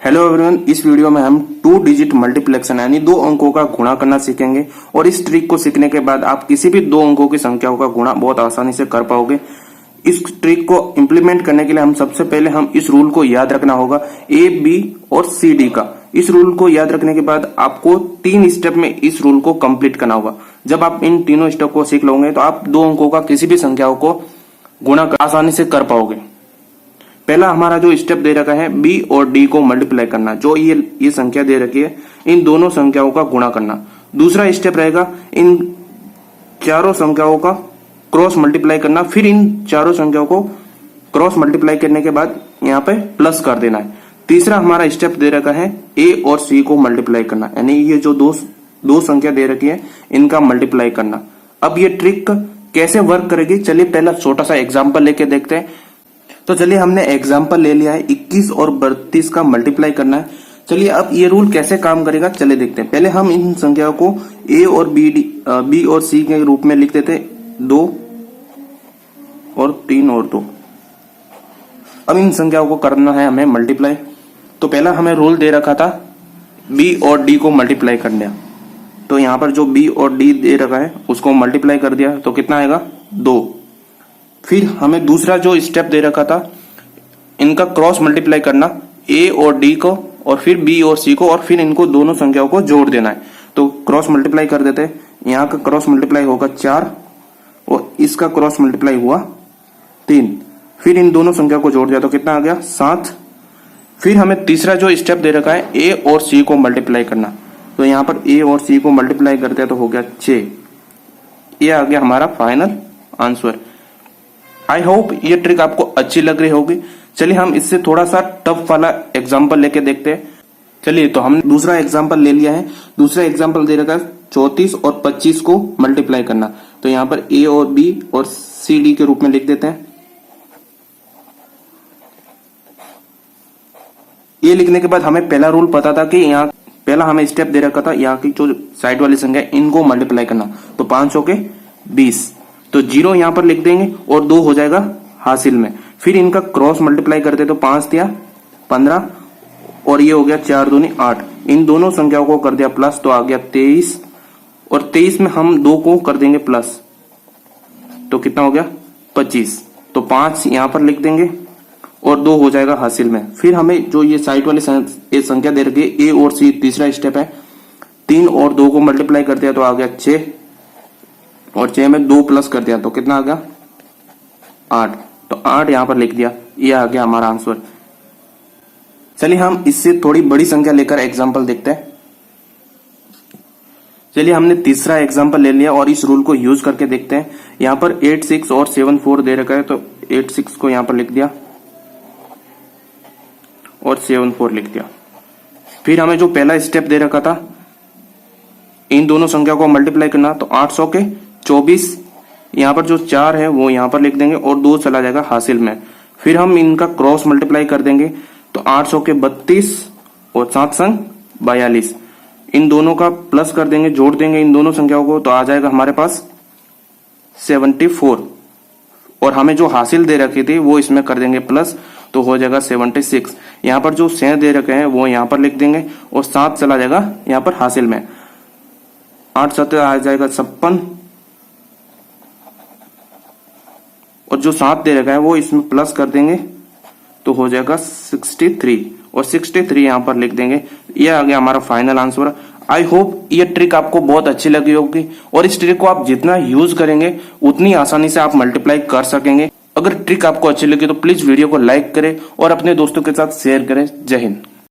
Hello everyone, इस video में हम 2 डिजिट मल्टीप्लेक्शन यानी 2 अंकों का गुणा करना सीखेंगे। और इस ट्रिक को सीखने के बाद आप किसी भी 2 अंकों की संख्याओं का गुणा बहुत आसानी से कर पाओगे। इस ट्रिक को इम्प्लीमेंट करने के लिए हम सबसे पहले इस रूल को याद रखना होगा, ए, बी और सी, डी का। इस रूल को याद रखने के बाद आपको 3 स्टेप में इस रूल को कंप्लीट करना होगा। जब आप इन तीनों स्टेप को सीख लोगे तो आप 2 अंकों का किसी भी संख्याओं को गुणा आसानी से कर पाओगे। पहला हमारा जो स्टेप दे रखा है बी और डी को मल्टीप्लाई करना, जो ये संख्या दे रखी है इन दोनों संख्याओं का गुणा करना। दूसरा स्टेप रहेगा इन चारों संख्याओं का क्रॉस मल्टीप्लाई करना, फिर इन चारों संख्याओं को क्रॉस मल्टीप्लाई करने के बाद यहाँ पे प्लस कर देना है। तीसरा हमारा स्टेप दे रखा है ए और सी को मल्टीप्लाई करना, यानी ये जो दो संख्या दे रखी है इनका मल्टीप्लाई करना। अब ये ट्रिक कैसे वर्क करेगी, चलिए पहला छोटा सा एग्जाम्पल लेके देखते हैं। तो चलिए हमने एग्जाम्पल ले लिया है 21 और 32 का मल्टीप्लाई करना है। चलिए अब ये रूल कैसे काम करेगा चलिए देखते हैं। पहले हम इन संख्याओं को ए और बी और सी के रूप में लिख देते हैं, 2 और 3 और 2। अब इन संख्याओं को करना है हमें मल्टीप्लाई। तो पहला हमें रूल दे रखा था बी और डी को मल्टीप्लाई कर दिया, तो यहाँ पर जो बी और डी दे रखा है उसको मल्टीप्लाई कर दिया तो कितना आएगा 2। फिर हमें दूसरा जो स्टेप दे रखा था इनका क्रॉस मल्टीप्लाई करना, ए और डी को और फिर बी और सी को, और फिर इनको दोनों संख्याओं को जोड़ देना है। तो क्रॉस मल्टीप्लाई कर देते हैं, यहाँ का क्रॉस मल्टीप्लाई होगा 4 और इसका क्रॉस मल्टीप्लाई हुआ 3। फिर इन दोनों संख्या को जोड़ दिया तो कितना आ गया 7। फिर हमें तीसरा जो स्टेप दे रखा है ए और सी को मल्टीप्लाई करना, तो यहाँ पर ए और सी को मल्टीप्लाई करते हैं तो हो गया 6। ये आ गया हमारा फाइनल आंसर। आई होप ये ट्रिक आपको अच्छी लग रही होगी। चलिए हम इससे थोड़ा सा टफ वाला एग्जांपल लेके देखते हैं। चलिए तो हमने दूसरा एग्जांपल ले लिया है। दूसरा एग्जांपल दे रखा है 34 और 25 को मल्टीप्लाई करना, तो यहाँ पर ए और बी और सी डी के रूप में लिख देते हैं। ये लिखने के बाद हमें पहला रूल पता था कि यहाँ पहला हमें स्टेप दे रखा था यहाँ की जो साइड वाली संख्या इनको मल्टीप्लाई करना, तो 500 के 20, तो 0 यहाँ पर लिख देंगे और 2 हो जाएगा हासिल में। फिर इनका क्रॉस मल्टीप्लाई करते तो 5 दिया 15 और ये हो गया 4 दूनी 8। इन दोनों संख्याओं को कर दिया प्लस तो आ गया 23, और 23 में हम 2 को कर देंगे प्लस तो कितना हो गया 25। तो 5 यहाँ पर लिख देंगे और 2 हो जाएगा हासिल में। फिर हमें जो ये साइड वाली संख्या दे रखी है ए और सी, तीसरा स्टेप है 3 और 2 को मल्टीप्लाई कर दिया तो आ गया 6, और 6 में 2 प्लस कर दिया तो कितना आ गया 8। तो 8 यहां पर लिख दिया, ये आ गया हमारा आंसर। चलिए हम इससे थोड़ी बड़ी संख्या लेकर एग्जांपल देखते हैं। चलिए हमने तीसरा एग्जांपल ले लिया और इस रूल को यूज करके देखते हैं। यहाँ पर 86 और 74 दे रखा है, तो 86 को यहाँ पर लिख दिया और 74 लिख दिया। फिर हमें जो पहला स्टेप दे रखा था इन दोनों संख्या को मल्टीप्लाई करना, तो 800 के 24, यहाँ पर जो 4 है वो यहाँ पर लिख देंगे और 2 चला जाएगा हासिल में। फिर हम इनका क्रॉस मल्टीप्लाई कर देंगे, तो 800 के 32 और 7 संग 42। इन दोनों का प्लस कर देंगे, जोड़ देंगे इन दोनों संख्याओं को, तो आ जाएगा हमारे पास 74। और हमें जो हासिल दे रखी थी वो इसमें कर देंगे प्लस, तो हो जाएगा 76। यहाँ पर जो शेष दे रखे हैं वो यहाँ पर लिख देंगे और 7 चला जाएगा यहाँ पर हासिल में। 8 7 आ जाएगा 56, और जो 7 दे रखा है वो इसमें प्लस कर देंगे तो हो जाएगा 63, और 63 यहाँ पर लिख देंगे। ये आ गया हमारा फाइनल आंसर। आई होप ये ट्रिक आपको बहुत अच्छी लगी होगी, और इस ट्रिक को आप जितना यूज करेंगे उतनी आसानी से आप मल्टीप्लाई कर सकेंगे। अगर ट्रिक आपको अच्छी लगी तो प्लीज वीडियो को लाइक करें और अपने दोस्तों के साथ शेयर करें। जय हिंद।